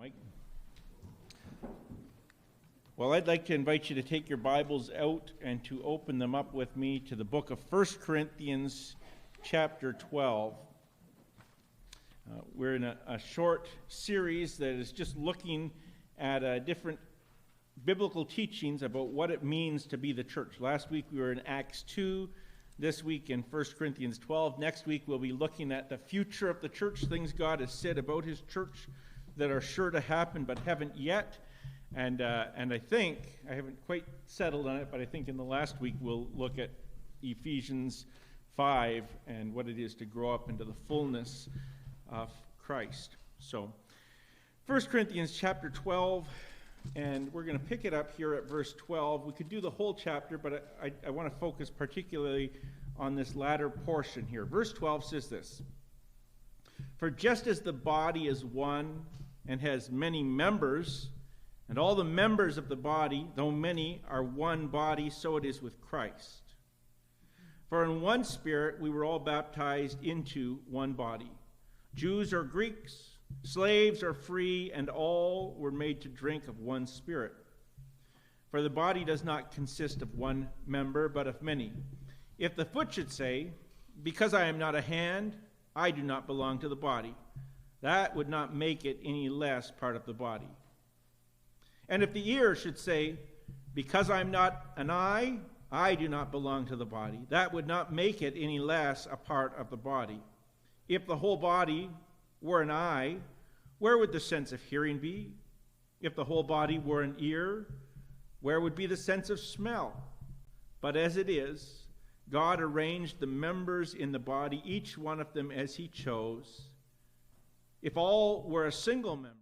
Mike. Well, I'd like to invite you to take your Bibles out and to open them up with me to the book of 1 Corinthians chapter 12. We're in a short series that is just looking at different biblical teachings about what it means to be the church. Last week we were in Acts 2. This week in 1 Corinthians 12. Next week we'll be looking at the future of the church, things God has said about his church that are sure to happen but haven't yet. And I think, I haven't quite settled on it, but I think in the last week we'll look at Ephesians 5 and what it is to grow up into the fullness of Christ. So, 1 Corinthians chapter 12, and we're going to pick it up here at verse 12. We could do the whole chapter, but I want to focus particularly on this latter portion here. Verse 12 says this: "For just as the body is one and has many members, and all the members of the body, though many, are one body, so it is with Christ. For in one Spirit we were all baptized into one body, Jews or Greeks, slaves or free, and all were made to drink of one Spirit. For the body does not consist of one member, but of many. If the foot should say, 'Because I am not a hand, I do not belong to the body,' that would not make it any less part of the body. And if the ear should say, 'Because I am not an eye, I do not belong to the body,' that would not make it any less a part of the body. If the whole body were an eye, where would the sense of hearing be? If the whole body were an ear, where would be the sense of smell? But as it is, God arranged the members in the body, each one of them as he chose. If all were a single member,